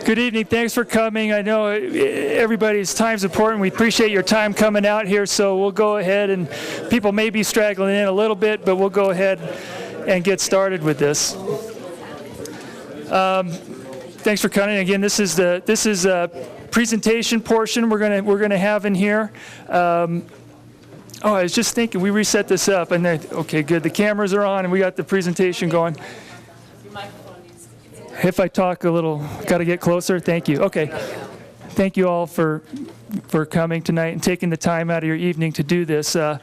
Good evening. Thanks for coming. I know everybody's time's important. We appreciate your time coming out here, so we'll go ahead, and people may be straggling in a little bit, but we'll go ahead and get started with this. Thanks for coming. Again, this is a presentation portion we're gonna have in here. Oh, I was just thinking, we reset this up, and okay, good. The cameras are on, and we got the presentation going. If I talk a little, got to get closer. Thank you. Okay. Thank you all for coming tonight and taking the time out of your evening to do this. We're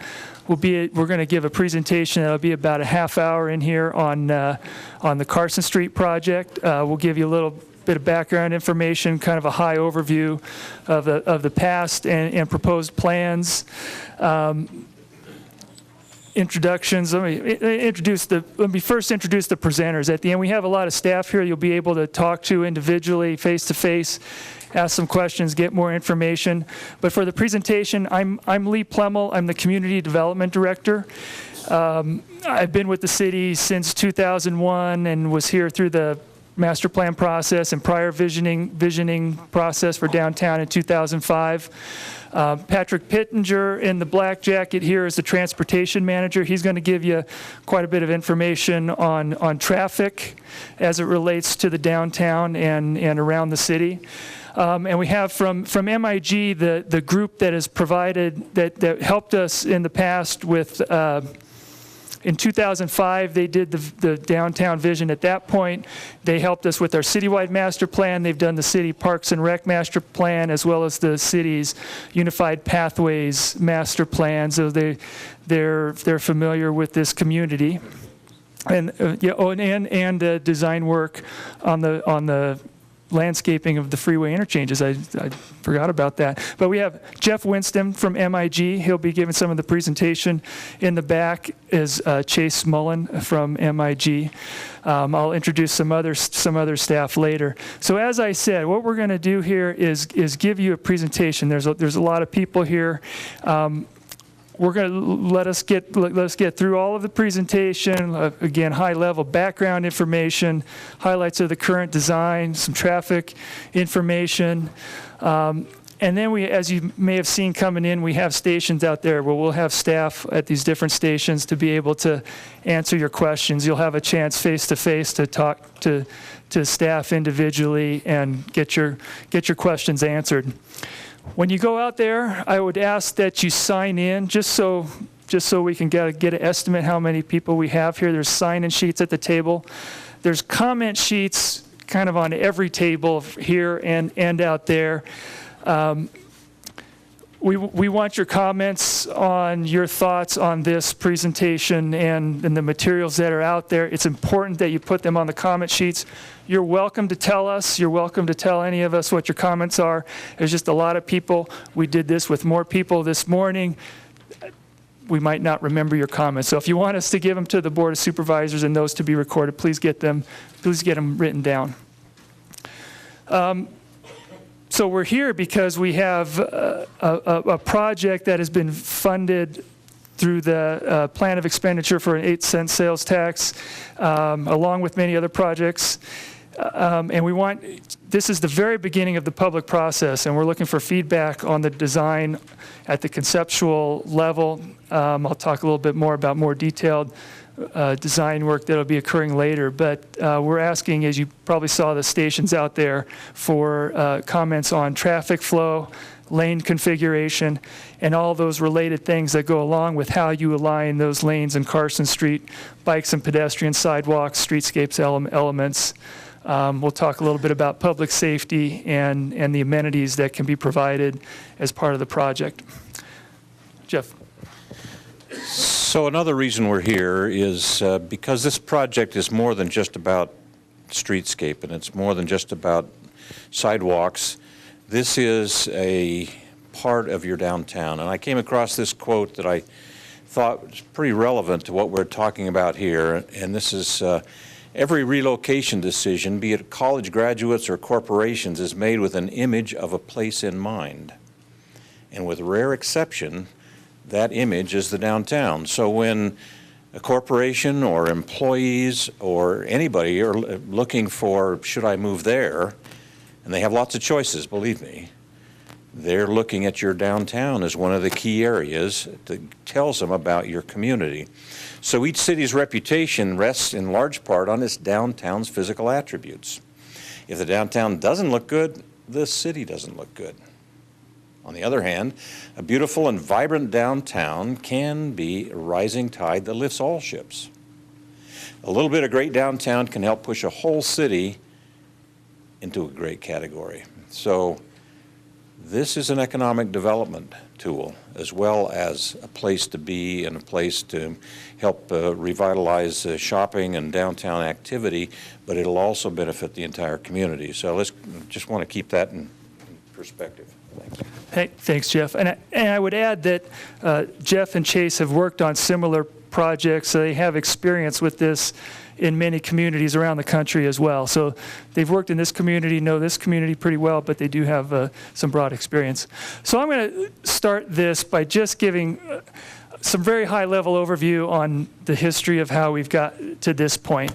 going to give a presentation that'll be about a half hour in here on the Carson Street project. We'll give you a little bit of background information, kind of a high overview of the past and proposed plans. Introductions. Let me first introduce the presenters. At the end, we have a lot of staff here you'll be able to talk to individually, face to face, ask some questions, get more information. But for the presentation, I'm Lee Plemmel. I'm the Community Development Director. I've been with the city since 2001 and was here through the master plan process and prior visioning process for downtown in 2005. Patrick Pittenger in the black jacket here is the transportation manager. He's going to give you quite a bit of information on traffic as it relates to the downtown and around the city. And we have from MIG the group that has provided, that helped us in the past with, in 2005, they did the downtown vision. At that point, they helped us with our citywide master plan. They've done the city parks and rec master plan, as well as the city's unified pathways master plan. So they're familiar with this community, and design work on the landscaping of the freeway interchanges. I forgot about that. But we have Jeff Winston from MIG. He'll be giving some of the presentation. In the back is Chase Mullen from MIG. I'll introduce some other staff later. So as I said, what we're going to do here is give you a presentation. There's a lot of people here. We're going to let us get through all of the presentation. Again, high-level background information, highlights of the current design, some traffic information, and then as you may have seen coming in, we have stations out there where we'll have staff at these different stations to be able to answer your questions. You'll have a chance face-to-face to talk to staff individually and get your questions answered. When you go out there, I would ask that you sign in, just so we can get an estimate how many people we have here. There's sign-in sheets at the table. There's comment sheets kind of on every table here and out there. We want your comments on your thoughts on this presentation and the materials that are out there. It's important that you put them on the comment sheets. You're welcome to tell us. You're welcome to tell any of us what your comments are. There's just a lot of people. We did this with more people this morning. We might not remember your comments. So if you want us to give them to the Board of Supervisors and those to be recorded, please get them written down. So we're here because we have a project that has been funded through the plan of expenditure for an 8-cent sales tax, along with many other projects. And this is the very beginning of the public process, and we're looking for feedback on the design at the conceptual level. I'll talk a little bit more about more detailed design work that'll be occurring later, but we're asking, as you probably saw the stations out there, for comments on traffic flow, lane configuration, and all those related things that go along with how you align those lanes in Carson Street, bikes and pedestrian sidewalks, streetscapes elements. We'll talk a little bit about public safety and the amenities that can be provided as part of the project. Jeff. So another reason we're here is because this project is more than just about streetscape, and it's more than just about sidewalks. This is a part of your downtown. And I came across this quote that I thought was pretty relevant to what we're talking about here. And this is, every relocation decision, be it college graduates or corporations, is made with an image of a place in mind. And with rare exception, that image is the downtown. So when a corporation or employees or anybody are looking for, should I move there, and they have lots of choices, believe me, they're looking at your downtown as one of the key areas that tells them about your community. So each city's reputation rests in large part on its downtown's physical attributes. If the downtown doesn't look good, the city doesn't look good. On the other hand, a beautiful and vibrant downtown can be a rising tide that lifts all ships. A little bit of great downtown can help push a whole city into a great category. So this is an economic development tool, as well as a place to be and a place to help revitalize shopping and downtown activity, but it'll also benefit the entire community. So let's just want to keep that in perspective. Thanks. Hey, thanks, Jeff. And I would add that Jeff and Chase have worked on similar projects, so they have experience with this in many communities around the country as well. So they've worked in this community, know this community pretty well, but they do have some broad experience. So I'm going to start this by just giving some very high-level overview on the history of how we've got to this point.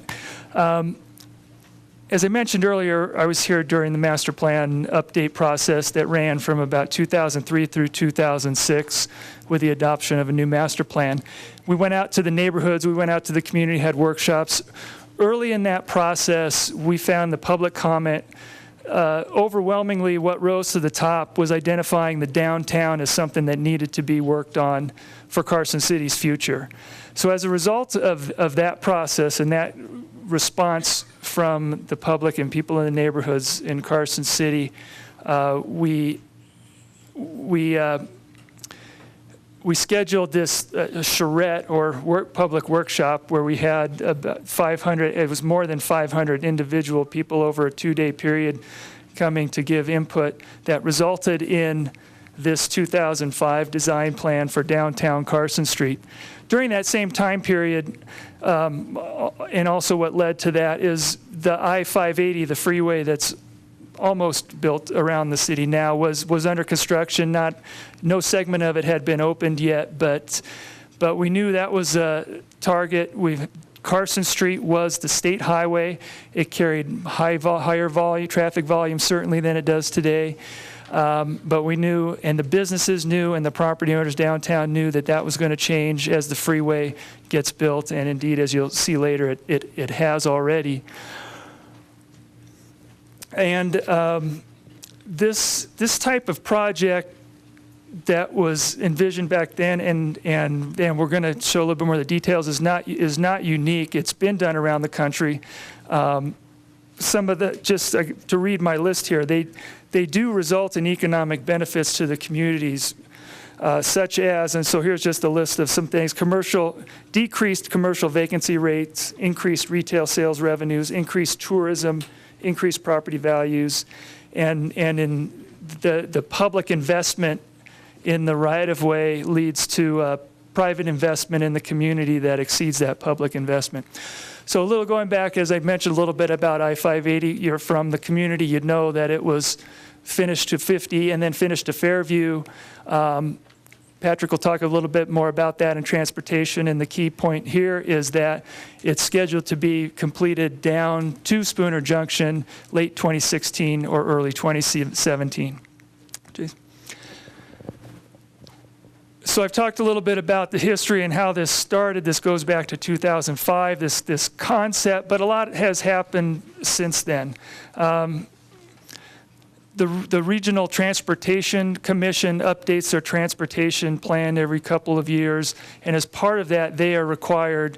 As I mentioned earlier, I was here during the master plan update process that ran from about 2003 through 2006 with the adoption of a new master plan. We went out to the neighborhoods, we went out to the community, had workshops. Early in that process, we found the public comment. Overwhelmingly, what rose to the top was identifying the downtown as something that needed to be worked on for Carson City's future. So as a result of that process and that response from the public and people in the neighborhoods in Carson City, we scheduled this charrette or public workshop where we had about 500, it was more than 500 individual people over a 2-day period coming to give input that resulted in this 2005 design plan for downtown Carson Street. During that same time period, and also what led to that is the I-580, the freeway that's almost built around the city now, was under construction. No segment of it had been opened yet, but we knew that was a target. Carson Street was the state highway. It carried higher volume, traffic volume certainly than it does today. But we knew, and the businesses knew, and the property owners downtown knew that that was going to change as the freeway gets built, and indeed, as you'll see later, it has already. And this type of project that was envisioned back then, and we're going to show a little bit more of the details, is not unique. It's been done around the country. Some of the, just to read my list here, they do result in economic benefits to the communities, such as, and so here's just a list of some things: decreased commercial vacancy rates, increased retail sales revenues, increased tourism, increased property values, and in the public investment in the right-of-way leads to private investment in the community that exceeds that public investment. So a little going back, as I mentioned a little bit about I-580, you're from the community, you'd know that it was finished to 50 and then finished to Fairview. Patrick will talk a little bit more about that in transportation, and the key point here is that it's scheduled to be completed down to Spooner Junction late 2016 or early 2017. Jason? So I've talked a little bit about the history and how this started. This goes back to 2005, this concept, but a lot has happened since then. The Regional Transportation Commission updates their transportation plan every couple of years, and as part of that, they are required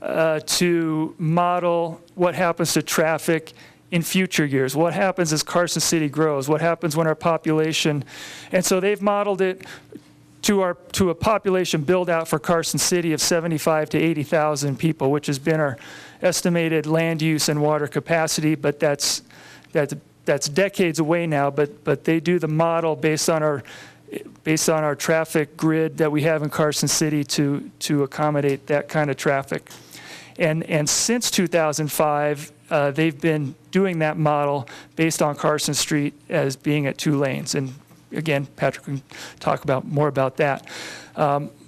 to model what happens to traffic in future years. What happens as Carson City grows? What happens when our population, and so they've modeled it to a population build out for Carson City of 75 to 80,000 people, which has been our estimated land use and water capacity, but that's decades away now. But they do the model based on our traffic grid that we have in Carson City to accommodate that kind of traffic. And since 2005, they've been doing that model based on Carson Street as being at 2 lanes. And again, Patrick can talk more about that.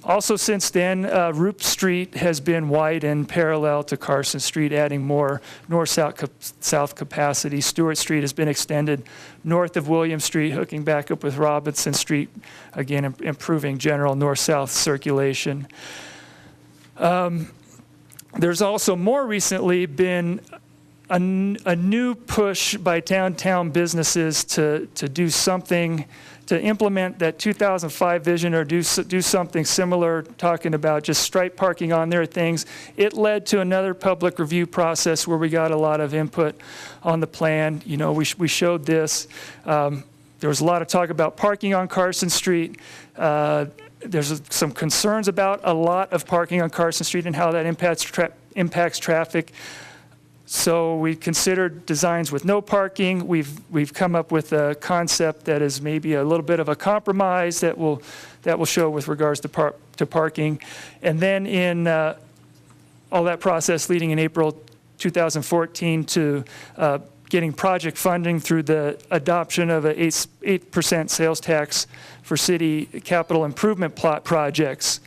Also since then, Roop Street has been widened parallel to Carson Street, adding more north-south capacity. Stewart Street has been extended north of William Street, hooking back up with Robinson Street, again improving general north-south circulation. There's also more recently been a new push by downtown businesses to do something, to implement that 2005 vision or do something similar, talking about just stripe parking on their things. It led to another public review process where we got a lot of input on the plan. You know, we showed this. There was a lot of talk about parking on Carson Street. There's some concerns about a lot of parking on Carson Street and how that impacts traffic. So we considered designs with no parking. We've come up with a concept that is maybe a little bit of a compromise that will show with regards to parking. And then in all that process leading in April 2014 to getting project funding through the adoption of a 8% sales tax for city capital improvement plot projects,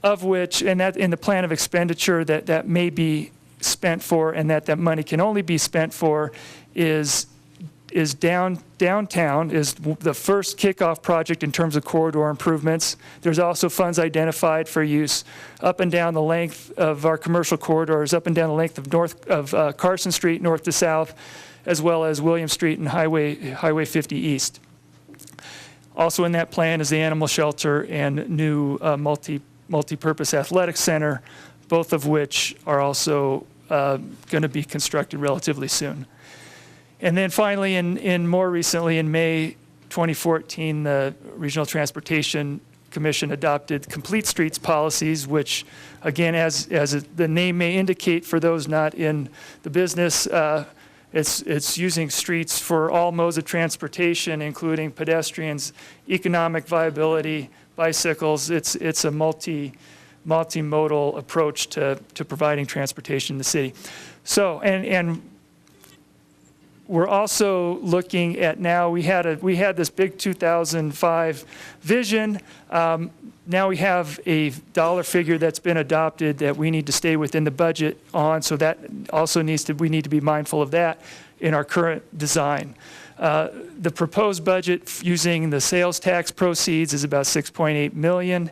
of which, and that in the plan of expenditure that may be spent for, and that money can only be spent for, is downtown is the first kickoff project in terms of corridor improvements. There's also funds identified for use up and down the length of our commercial corridors, up and down the length of Carson Street, north to south, as well as William Street and Highway 50 East. Also in that plan is the animal shelter and new multi-purpose athletic center, both of which are also going to be constructed relatively soon. And then finally, in more recently, in May 2014, the Regional Transportation Commission adopted complete streets policies, which, again, as the name may indicate for those not in the business, it's using streets for all modes of transportation, including pedestrians, economic viability, bicycles. It's a multimodal approach to providing transportation in the city. So, and we're also looking at now, we had this big 2005 vision. Now we have a dollar figure that's been adopted that we need to stay within the budget on, so that also we need to be mindful of that in our current design. The proposed budget using the sales tax proceeds is about $6.8 million,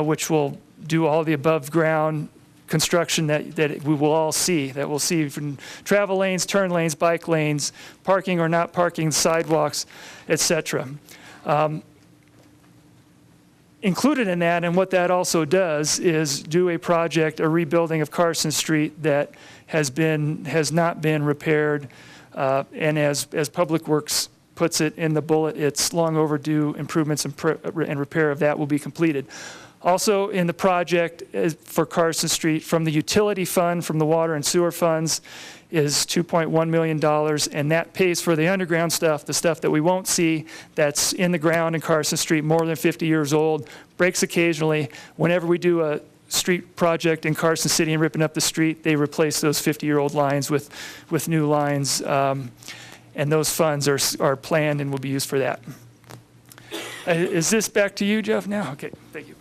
which will do all the above ground construction that we will all see, that we'll see from travel lanes, turn lanes, bike lanes, parking or not parking, sidewalks, etc. Included in that, and what that also does, is do a project, a rebuilding of Carson Street that has not been repaired, and as Public Works puts it in the bullet, it's long overdue. Improvements and repair of that will be completed. Also in the project for Carson Street, from the utility fund, from the water and sewer funds, is $2.1 million, and that pays for the underground stuff, the stuff that we won't see, that's in the ground in Carson Street, more than 50 years old, breaks occasionally. Whenever we do a street project in Carson City and ripping up the street, they replace those 50-year-old lines with new lines, and those funds are planned and will be used for that. Is this back to you, Jeff, now? Okay, thank you.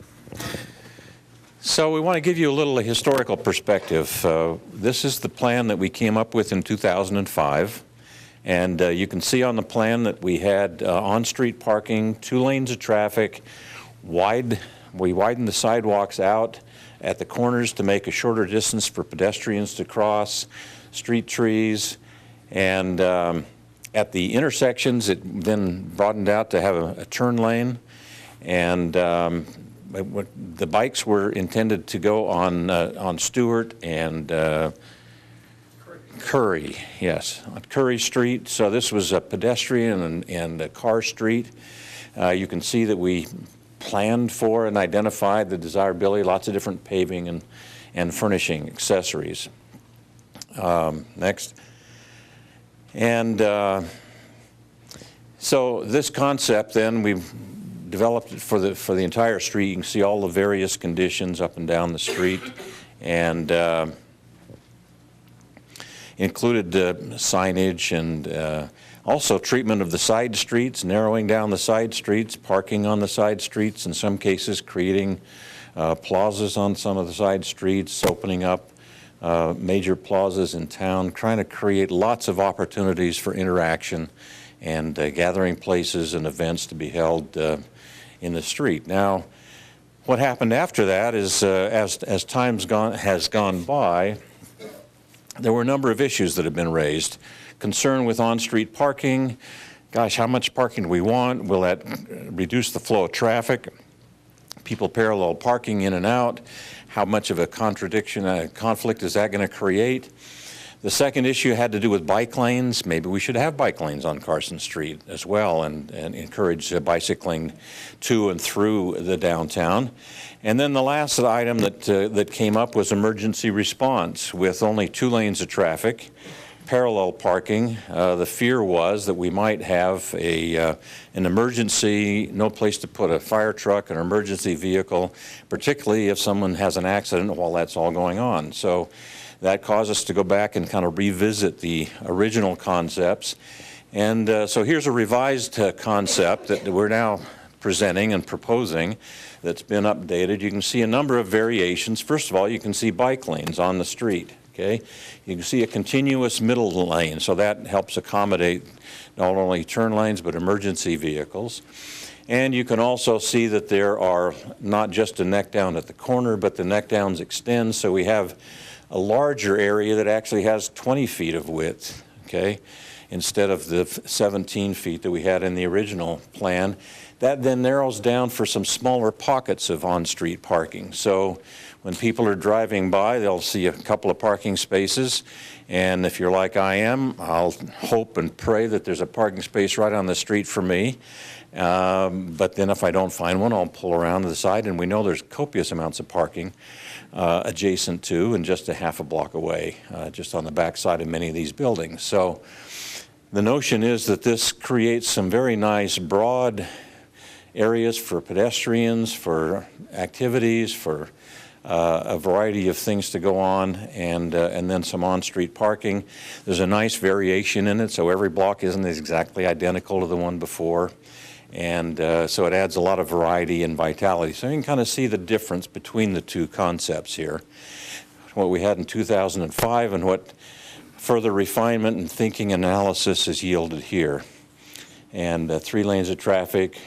So we want to give you a little historical perspective. This is the plan that we came up with in 2005. And you can see on the plan that we had on-street parking, 2 lanes of traffic, we widened the sidewalks out at the corners to make a shorter distance for pedestrians to cross, street trees, and at the intersections it then broadened out to have a turn lane. And the bikes were intended to go on Stewart and Curry, yes, on Curry Street. So this was a pedestrian and a car street. You can see that we planned for and identified the desirability, lots of different paving and furnishing accessories. Next. And so this concept then we've developed it for the entire street. You can see all the various conditions up and down the street, and included signage and also treatment of the side streets, narrowing down the side streets, parking on the side streets, in some cases creating plazas on some of the side streets, opening up major plazas in town, trying to create lots of opportunities for interaction and gathering places and events to be held in the street. Now, what happened after that is, as time has gone by, there were a number of issues that have been raised. Concern with on-street parking. Gosh, how much parking do we want? Will that reduce the flow of traffic? People parallel parking in and out. How much of a conflict is that going to create? The second issue had to do with bike lanes. Maybe we should have bike lanes on Carson Street as well and encourage bicycling to and through the downtown. And then the last item that came up was emergency response. With only 2 lanes of traffic, parallel parking, the fear was that we might have an emergency, no place to put a fire truck, an emergency vehicle, particularly if someone has an accident while that's all going on. So that caused us to go back and kind of revisit the original concepts. And so here's a revised concept that we're now presenting and proposing that's been updated. You can see a number of variations. First of all, you can see bike lanes on the street. Okay? You can see a continuous middle lane, so that helps accommodate not only turn lanes but emergency vehicles. And you can also see that there are not just a neck down at the corner, but the neck downs extend, so we have a larger area that actually has 20 feet of width, okay, instead of the 17 feet that we had in the original plan. That then narrows down for some smaller pockets of on-street parking. So when people are driving by, they'll see a couple of parking spaces, and if you're like I am, I'll hope and pray that there's a parking space right on the street for me. But then if I don't find one, I'll pull around to the side, and we know there's copious amounts of parking adjacent to and just a half a block away, just on the back side of many of these buildings. So the notion is that this creates some very nice broad areas for pedestrians, for activities, for a variety of things to go on, and then some on-street parking. There's a nice variation in it, so every block isn't exactly identical to the one before. And so it adds a lot of variety and vitality. So you can kind of see the difference between the two concepts here. What we had in 2005 and what further refinement and thinking analysis has yielded here. And 3 lanes of traffic,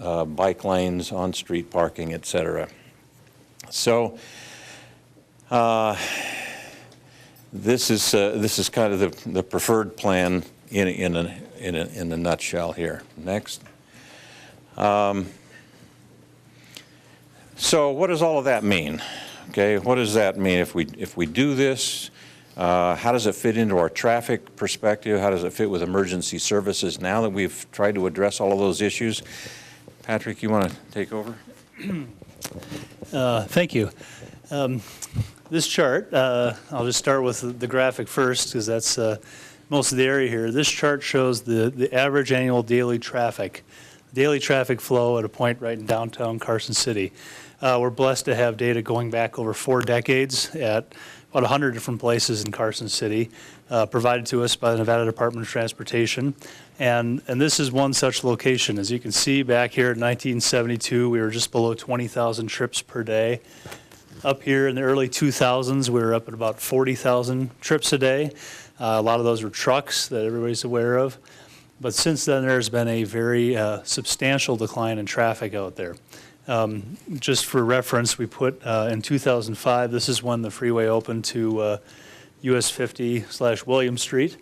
bike lanes, on-street parking, etc. So this is kind of the preferred plan in a nutshell here. Next. So what does all of that mean? Okay, what does that mean if we do this? How does it fit into our traffic perspective? How does it fit with emergency services now that we've tried to address all of those issues? Patrick, you want to take over? Thank you. This chart, I'll just start with the graphic first because that's most of the area here. This chart shows the average annual daily traffic flow at a point right in downtown Carson City. We're blessed to have data going back over 4 decades at about 100 different places in Carson City, provided to us by the Nevada Department of Transportation. And this is one such location. As you can see back here in 1972, we were just below 20,000 trips per day. Up here in the early 2000s, we were up at about 40,000 trips a day. A lot of those were trucks that everybody's aware of. But since then, there's been a very substantial decline in traffic out there. Just for reference, we put in 2005, this is when the freeway opened to US 50/William Street.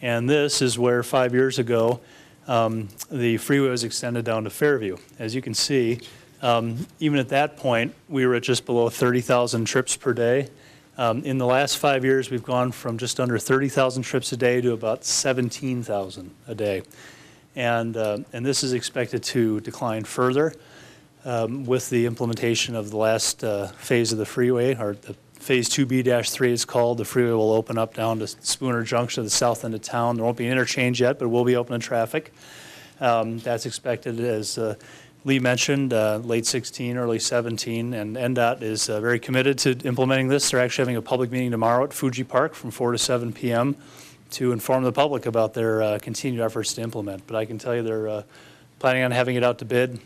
And this is where 5 years ago, the freeway was extended down to Fairview. As you can see, even at that point, we were at just below 30,000 trips per day. In the last 5 years, we've gone from just under 30,000 trips a day to about 17,000 a day. And this is expected to decline further with the implementation of the last phase of the freeway, or the Phase 2B-3 is called. The freeway will open up down to Spooner Junction at the south end of town. There won't be an interchange yet, but we'll be open to traffic. That's expected, as Lee mentioned, late 16, early 17, and NDOT is very committed to implementing this. They're actually having a public meeting tomorrow at Fuji Park from 4 to 7 p.m. to inform the public about their continued efforts to implement. But I can tell you they're planning on having it out to bid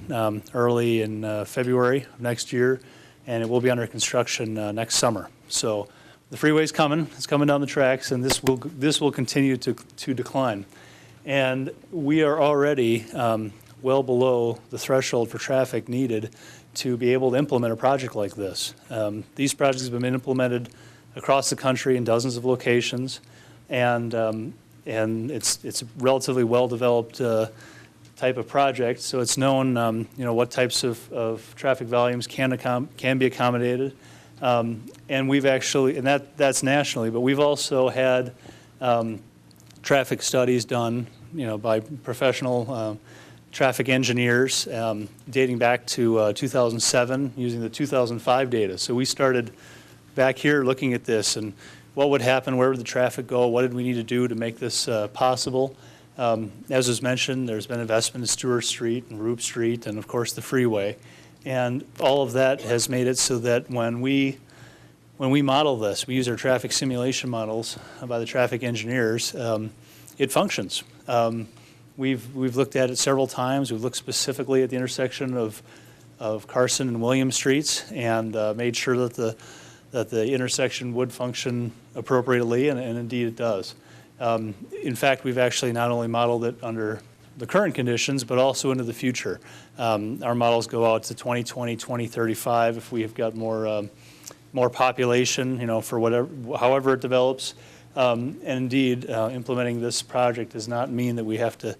early in February of next year, and it will be under construction next summer. So the freeway's coming. It's coming down the tracks, and this will continue to decline. And we are already well below the threshold for traffic needed to be able to implement a project like this. These projects have been implemented across the country in dozens of locations, and it's a relatively well-developed type of project. So it's known, what types of traffic volumes can be accommodated, and we've actually, and that's nationally, but we've also had traffic studies done, by professional traffic engineers dating back to 2007 using the 2005 data. So we started back here looking at this and what would happen, where would the traffic go, what did we need to do to make this possible. As was mentioned, there's been investment in Stewart Street and Roop Street and of course the freeway. And all of that has made it so that when we model this, we use our traffic simulation models by the traffic engineers, it functions. We've looked at it several times. We've looked specifically at the intersection of Carson and William Streets and made sure that the intersection would function appropriately, and indeed it does. In fact, we've actually not only modeled it under the current conditions, but also into the future. Our models go out to 2020, 2035 if we have got more population, for however it develops. And indeed, implementing this project does not mean that we have to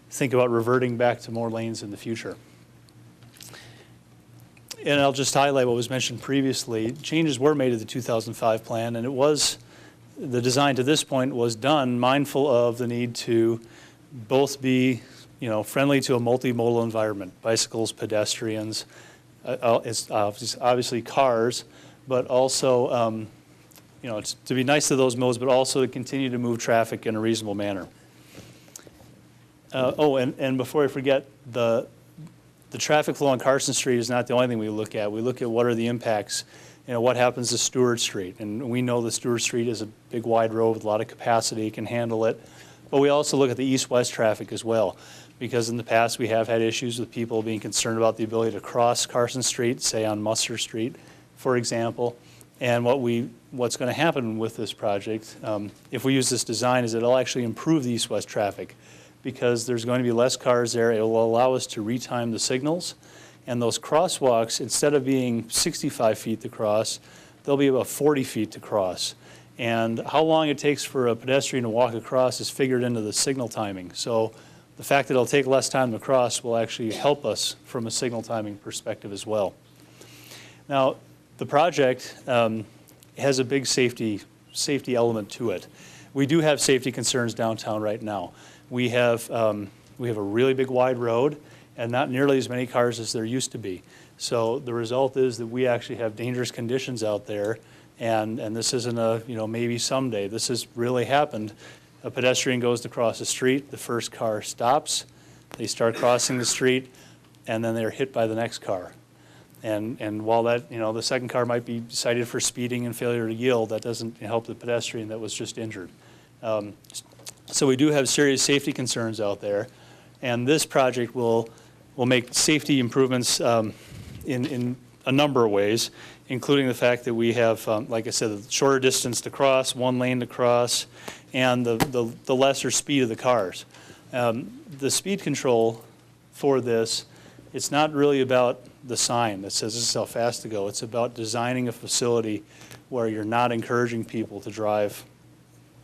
think about reverting back to more lanes in the future. And I'll just highlight what was mentioned previously. Changes were made to the 2005 plan, and the design to this point was done mindful of the need to both be, friendly to a multimodal environment, bicycles, pedestrians, it's obviously cars, but also it's to be nice to those modes, but also to continue to move traffic in a reasonable manner. And before I forget, the traffic flow on Carson Street is not the only thing we look at. We look at what are the impacts, what happens to Stewart Street. And we know that Stewart Street is a big wide road with a lot of capacity, can handle it. But we also look at the east-west traffic as well, because in the past we have had issues with people being concerned about the ability to cross Carson Street, say on Mustard Street, for example. And what's going to happen with this project, if we use this design, is it'll actually improve the east-west traffic because there's going to be less cars there. It will allow us to retime the signals. And those crosswalks, instead of being 65 feet to cross, they'll be about 40 feet to cross. And how long it takes for a pedestrian to walk across is figured into the signal timing. So the fact that it'll take less time to cross will actually help us from a signal timing perspective as well. Now, the project has a big safety element to it. We do have safety concerns downtown right now. We have a really big wide road and not nearly as many cars as there used to be. So the result is that we actually have dangerous conditions out there, and this isn't a maybe someday. This has really happened. A pedestrian goes to cross the street, the first car stops, they start crossing the street, and then they're hit by the next car. And while that, the second car might be cited for speeding and failure to yield, that doesn't help the pedestrian that was just injured. So we do have serious safety concerns out there, and this project will make safety improvements in a number of ways, including the fact that we have, like I said, the shorter distance to cross, one lane to cross, and the lesser speed of the cars. The speed control for this, it's not really about the sign that says this is how fast to go. It's about designing a facility where you're not encouraging people to drive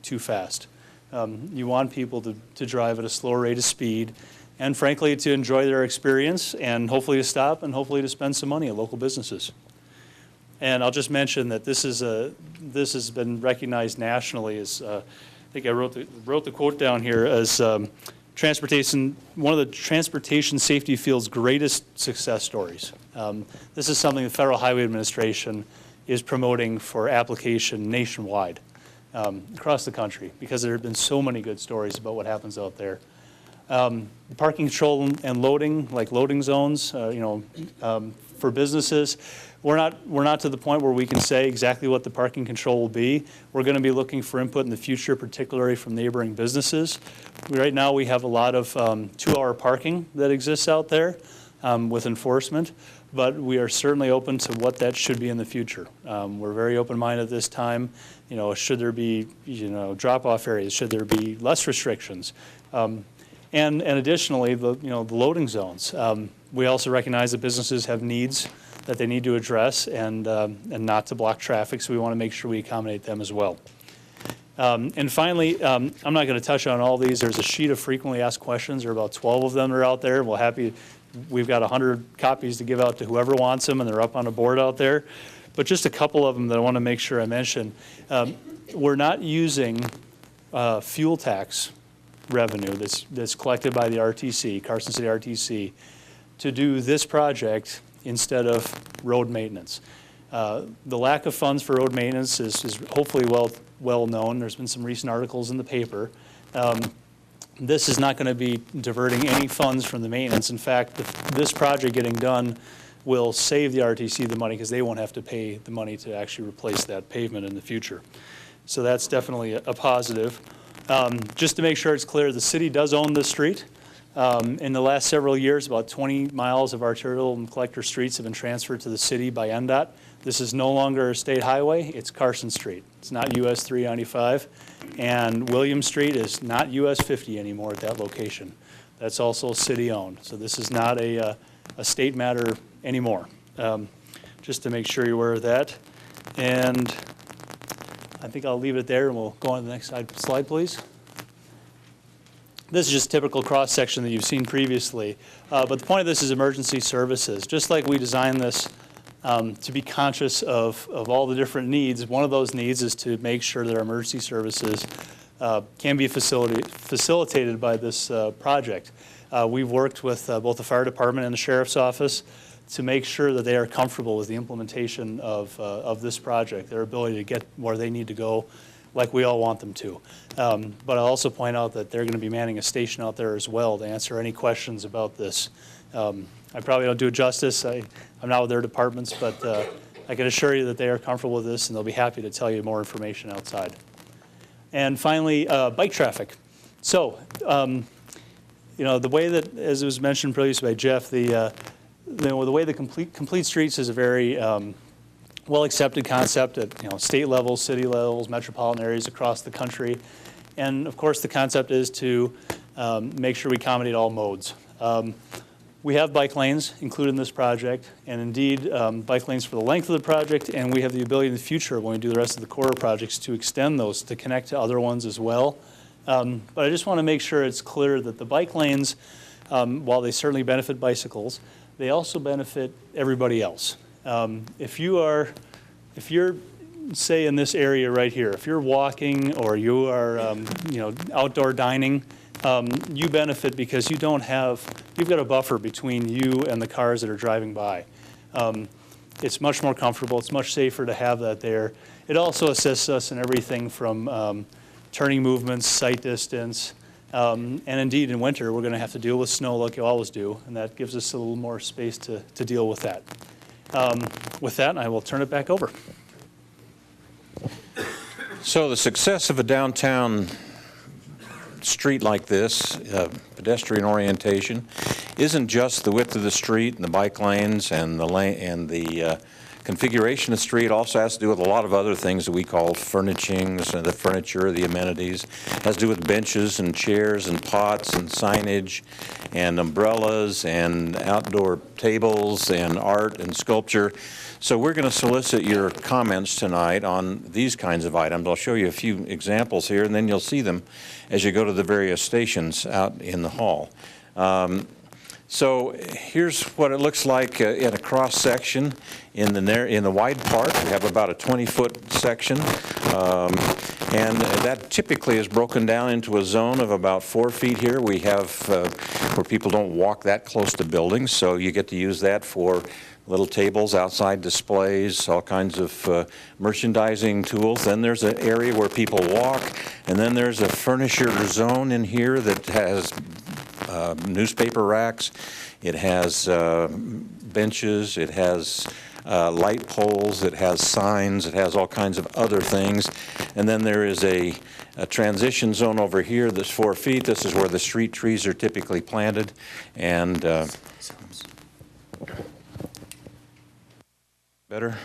too fast. You want people to drive at a slower rate of speed, and frankly to enjoy their experience, and hopefully to stop, and hopefully to spend some money at local businesses. And I'll just mention that this has been recognized nationally as I think I wrote the quote down here as transportation, one of the transportation safety field's greatest success stories. This is something the Federal Highway Administration is promoting for application nationwide, across the country, because there have been so many good stories about what happens out there. Parking control and loading, like loading zones, for businesses, we're not to the point where we can say exactly what the parking control will be. We're going to be looking for input in the future, particularly from neighboring businesses. Right now we have a lot of 2-hour parking that exists out there with enforcement, but we are certainly open to what that should be in the future. We're very open-minded at this time. You know, should there be, you know, drop-off areas? Should there be less restrictions? And additionally, the loading zones. We also recognize that businesses have needs that they need to address and not to block traffic, so we want to make sure we accommodate them as well. And finally, I'm not going to touch on all these. There's a sheet of frequently asked questions. There are about 12 of them that are out there. We've got 100 copies to give out to whoever wants them, and they're up on a board out there. But just a couple of them that I want to make sure I mention. We're not using fuel tax revenue that's collected by the RTC, Carson City RTC, to do this project instead of road maintenance. The lack of funds for road maintenance is hopefully well known. There's been some recent articles in the paper. This is not going to be diverting any funds from the maintenance. In fact, this project getting done will save the RTC the money because they won't have to pay the money to actually replace that pavement in the future. So that's definitely a positive. Just to make sure it's clear, the city does own this street. In the last several years, about 20 miles of arterial and collector streets have been transferred to the city by NDOT. This is no longer a state highway, it's Carson Street. It's not US 395, and William Street is not US 50 anymore at that location. That's also city-owned, so this is not a state matter anymore. Just to make sure you're aware of that. And I think I'll leave it there, and we'll go on to the next slide, please. This is just typical cross-section that you've seen previously, but the point of this is emergency services. Just like we designed this to be conscious of all the different needs, one of those needs is to make sure that our emergency services can be facilitated by this project. We've worked with both the fire department and the sheriff's office to make sure that they are comfortable with the implementation of this project, their ability to get where they need to go like we all want them to. But I'll also point out that they're going to be manning a station out there as well to answer any questions about this. I probably don't do it justice. I'm not with their departments, but I can assure you that they are comfortable with this, and they'll be happy to tell you more information outside. And finally, bike traffic. So, you know, the way that, as it was mentioned previously by Jeff, the way the complete streets is a very well-accepted concept at state levels, city levels, metropolitan areas across the country. And of course, the concept is to make sure we accommodate all modes. We have bike lanes included in this project, and indeed bike lanes for the length of the project, and we have the ability in the future when we do the rest of the corridor projects to extend those to connect to other ones as well. But I just want to make sure it's clear that the bike lanes, while they certainly benefit bicycles, they also benefit everybody else. If you're, say, in this area right here, if you're walking or you are, outdoor dining, you benefit because you've got a buffer between you and the cars that are driving by. It's much more comfortable. It's much safer to have that there. It also assists us in everything from turning movements, sight distance, and indeed in winter we're going to have to deal with snow like you always do, and that gives us a little more space to deal with that. With that, I will turn it back over. So the success of a downtown street like this, pedestrian orientation, isn't just the width of the street and the bike lanes and the configuration of the street. Also has to do with a lot of other things that we call furnishings and the furniture, the amenities. It has to do with benches and chairs and pots and signage and umbrellas and outdoor tables and art and sculpture. So we're going to solicit your comments tonight on these kinds of items. I'll show you a few examples here, and then you'll see them as you go to the various stations out in the hall. So here's what it looks like in a cross section in the wide part. We have about a 20-foot section, and that typically is broken down into a zone of about 4 feet here. We have where people don't walk that close to buildings, so you get to use that for little tables, outside displays, all kinds of merchandising tools. Then there's an area where people walk, and then there's a furniture zone in here that has newspaper racks, it has benches, it has light poles, it has signs, it has all kinds of other things. And then there is a transition zone over here that's 4 feet. This is where the street trees are typically planted. And Better?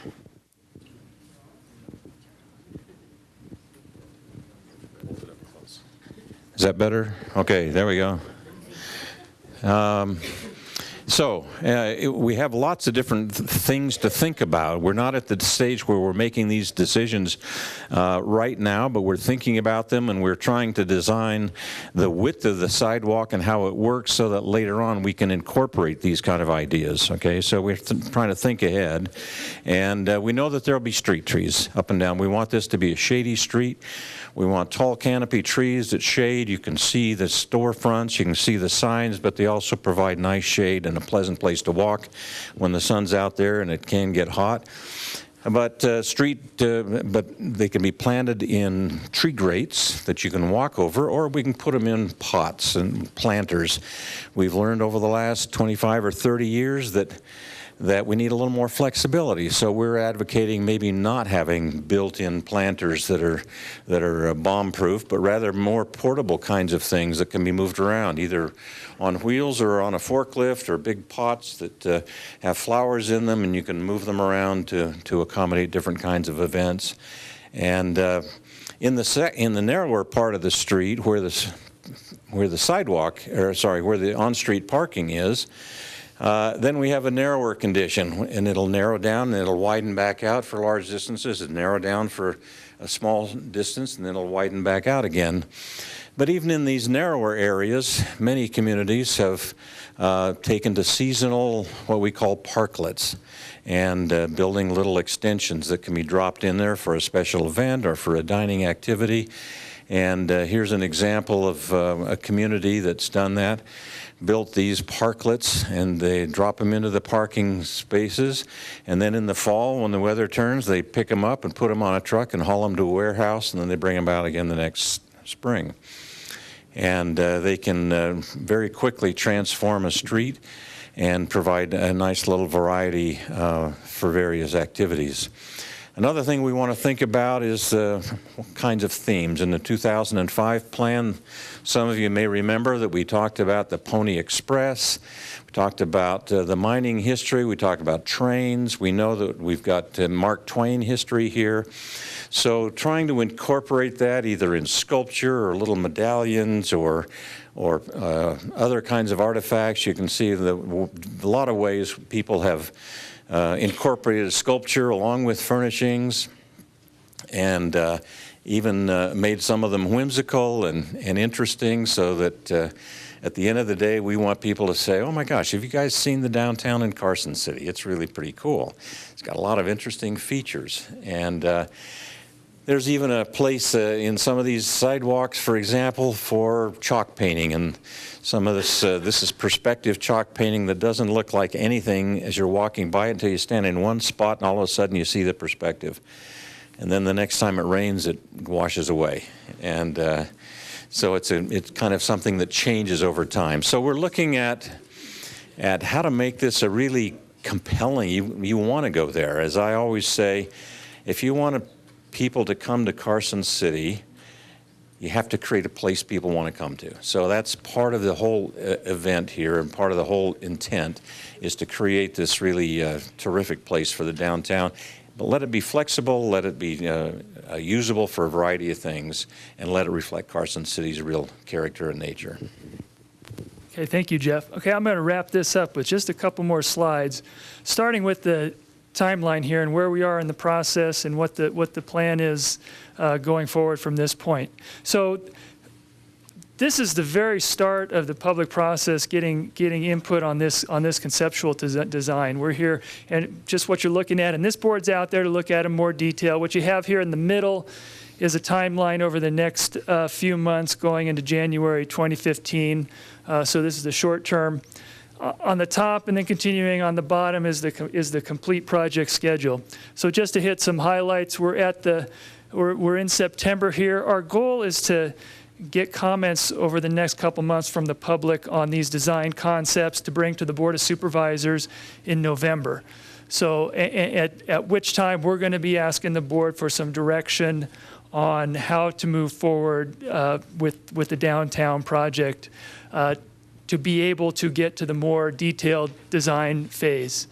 Is that better? Okay, there we go. We have lots of different things to think about. We're not at the stage where we're making these decisions right now, but we're thinking about them, and we're trying to design the width of the sidewalk and how it works so that later on we can incorporate these kind of ideas, okay? So we're trying to think ahead, and we know that there'll be street trees up and down. We want this to be a shady street. We want tall canopy trees that shade. You can see the storefronts, you can see the signs, but they also provide nice shade and a pleasant place to walk when the sun's out there and it can get hot. But they can be planted in tree grates that you can walk over, or we can put them in pots and planters. We've learned over the last 25 or 30 years that we need a little more flexibility. So we're advocating maybe not having built-in planters that are bomb-proof, but rather more portable kinds of things that can be moved around, either on wheels or on a forklift, or big pots that have flowers in them, and you can move them around to accommodate different kinds of events. And in the narrower part of the street, where the sidewalk, or sorry, where the on-street parking is, then we have a narrower condition, and it'll narrow down and it'll widen back out for large distances. It'll narrow down for a small distance, and then it'll widen back out again. But even in these narrower areas, many communities have taken to seasonal, what we call parklets, and building little extensions that can be dropped in there for a special event or for a dining activity. And here's an example of a community that's done that. Built these parklets, and they drop them into the parking spaces, and then in the fall when the weather turns, they pick them up and put them on a truck and haul them to a warehouse, and then they bring them out again the next spring. And they can very quickly transform a street and provide a nice little variety for various activities. Another thing we want to think about is what kinds of themes. In the 2005 plan, some of you may remember that we talked about the Pony Express. We talked about the mining history. We talked about trains. We know that we've got Mark Twain history here. So trying to incorporate that either in sculpture or little medallions or other kinds of artifacts. You can see a lot of ways people have incorporated sculpture along with furnishings, and even made some of them whimsical and interesting, so that at the end of the day we want people to say, oh my gosh, have you guys seen the downtown in Carson City? It's really pretty cool. It's got a lot of interesting features. And there's even a place in some of these sidewalks, for example, for chalk painting. And some of this is perspective chalk painting that doesn't look like anything as you're walking by until you stand in one spot, and all of a sudden you see the perspective. And then the next time it rains, it washes away. And so it's kind of something that changes over time. So we're looking at how to make this a really compelling, you want to go there. As I always say, if you want people to come to Carson City, you have to create a place people want to come to. So that's part of the whole event here, and part of the whole intent is to create this really terrific place for the downtown. But let it be flexible, let it be usable for a variety of things, and let it reflect Carson City's real character and nature. Okay, thank you, Jeff. Okay, I'm going to wrap this up with just a couple more slides, starting with the timeline here and where we are in the process and what the plan is going forward from this point. So this is the very start of the public process, getting input on this conceptual design. We're here, and just what you're looking at, and this board's out there to look at in more detail. What you have here in the middle is a timeline over the next few months going into January 2015. So this is the short term. On the top and then continuing on the bottom is the complete project schedule. So just to hit some highlights, we're in September here. Our goal is to get comments over the next couple months from the public on these design concepts to bring to the Board of Supervisors in November. So at which time we're going to be asking the board for some direction on how to move forward with the downtown project to be able to get to the more detailed design phase.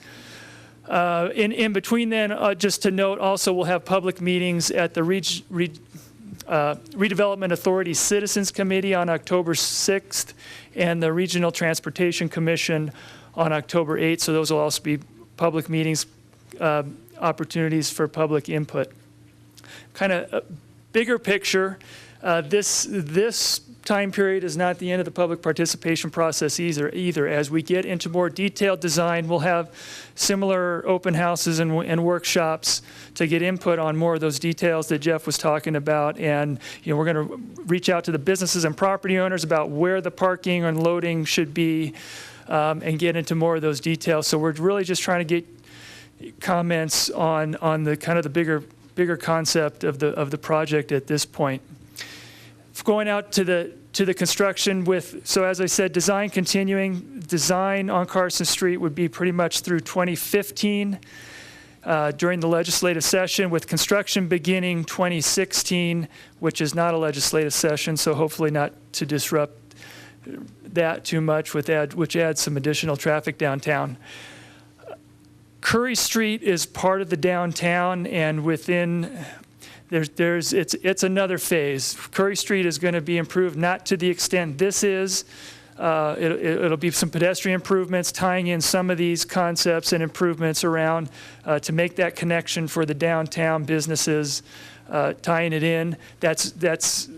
In between then, just to note, also we'll have public meetings at the Redevelopment Authority Citizens Committee on October 6th and the Regional Transportation Commission on October 8th. So those will also be public meetings, opportunities for public input. Kind of a bigger picture, this time period is not the end of the public participation process either. As we get into more detailed design, we'll have similar open houses and workshops to get input on more of those details that Jeff was talking about. And we're going to reach out to the businesses and property owners about where the parking and loading should be, and get into more of those details. So we're really just trying to get comments on the kind of the bigger concept of the project at this point. Going out to the construction so as I said, design continuing. Design on Carson Street would be pretty much through 2015 during the legislative session, with construction beginning 2016, which is not a legislative session, so hopefully not to disrupt that too much, which adds some additional traffic downtown. Curry Street is part of the downtown, and within it's another phase. Curry Street is going to be improved, not to the extent this is. It'll be some pedestrian improvements, tying in some of these concepts and improvements around to make that connection for the downtown businesses, tying it in. That's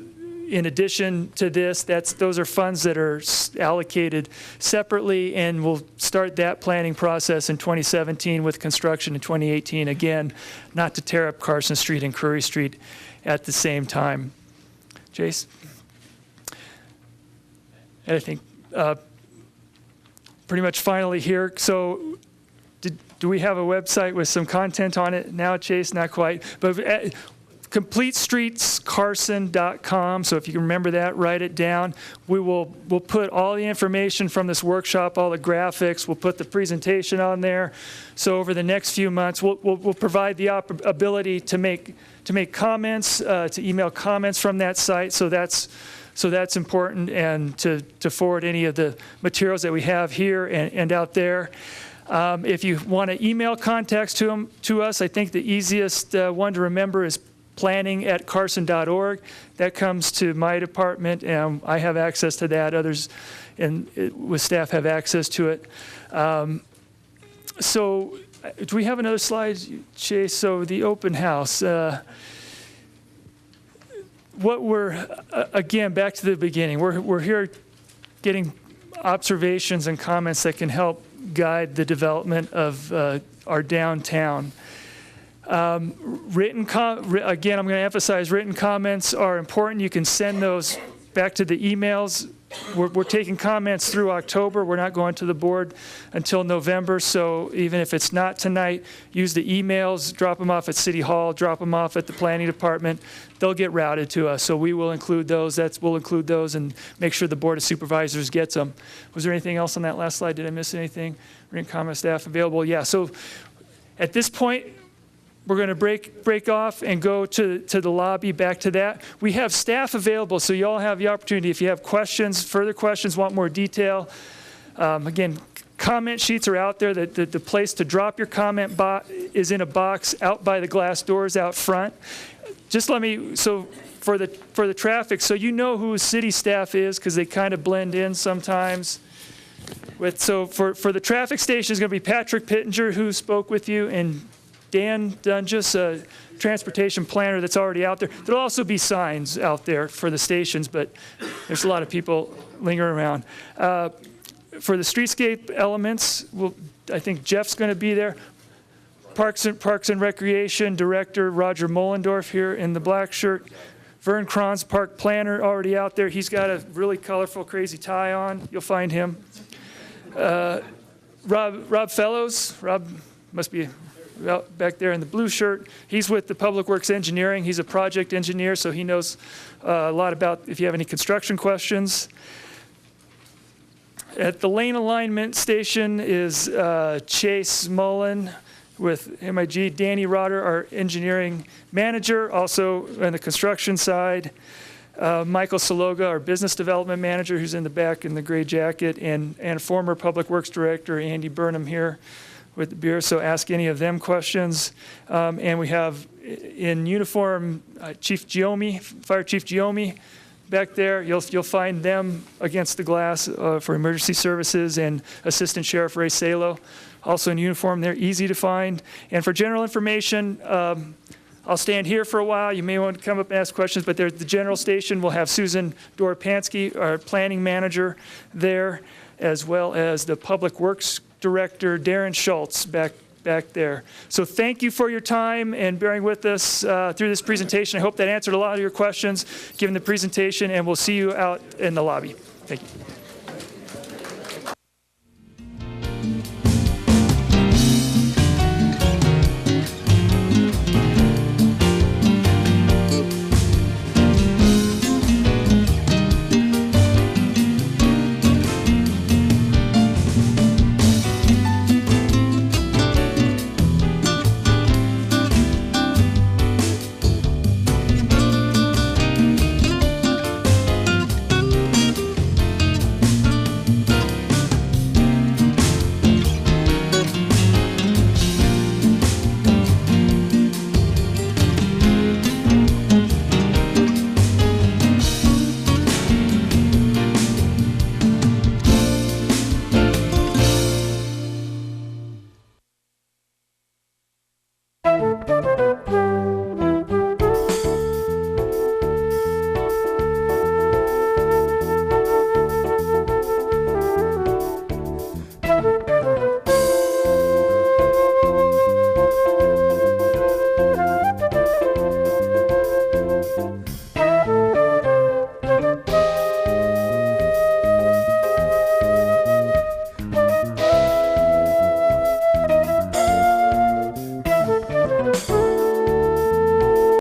in addition to this. Those are funds that are allocated separately, and we'll start that planning process in 2017 with construction in 2018. Again, not to tear up Carson Street and Curry Street at the same time. Jace? And I think pretty much finally here, so do we have a website with some content on it now, Chase? Not quite, but CompleteStreetsCarson.com. So if you can remember that, write it down. We'll put all the information from this workshop, all the graphics. We'll put the presentation on there. So over the next few months, we'll provide the ability to make comments, to email comments from that site. So that's important, and to forward any of the materials that we have here and out there. If you want to email contacts to us, I think the easiest one to remember is planning@carson.org. That comes to my department, and I have access to that. Others with staff have access to it. So do we have another slide, Chase? So the open house. Again, back to the beginning. We're here getting observations and comments that can help guide the development of our downtown. Again, I'm going to emphasize written comments are important. You can send those back to the emails. We're taking comments through October. We're not going to the board until November. So even if it's not tonight, use the emails, drop them off at City Hall, drop them off at the planning department. They'll get routed to us. So we will include those. We'll include those and make sure the Board of Supervisors gets them. Was there anything else on that last slide? Did I miss anything? Written comment staff available? Yeah. So at this point, we're going to break off and go to the lobby, back to that. We have staff available, so you all have the opportunity. If you have questions, further questions, want more detail, again, comment sheets are out there. The place to drop your comment is in a box out by the glass doors out front. Just so for the traffic, so you know who city staff is, because they kind of blend in sometimes. So for the traffic station is going to be Patrick Pittenger, who spoke with you, and Dan Dungus, a transportation planner that's already out there. There'll also be signs out there for the stations, but there's a lot of people lingering around. For the streetscape elements, I think Jeff's going to be there. Parks and Recreation Director Roger Mollendorf here in the black shirt. Vern Cron's park planner already out there. He's got a really colorful, crazy tie on. You'll find him. Rob Fellows. Rob must be back there in the blue shirt. He's with the Public Works Engineering. He's a project engineer, so he knows a lot about if you have any construction questions. At the lane alignment station is Chase Mullen with MIG. Danny Rotter, our engineering manager, also on the construction side. Michael Saloga, our business development manager, who's in the back in the gray jacket, and former Public Works Director Andy Burnham here with the Bureau, so ask any of them questions. And we have in uniform Chief Giomi, Fire Chief Giomi, back there. You'll find them against the glass for emergency services, and Assistant Sheriff Ray Salo, also in uniform. They're easy to find. And for general information, I'll stand here for a while. You may want to come up and ask questions, but there's the general station. We'll have Susan Doropansky, our planning manager, there, as well as the Public Works Director, Darren Schultz, back there. So thank you for your time and bearing with us through this presentation. I hope that answered a lot of your questions given the presentation, and we'll see you out in the lobby. Thank you.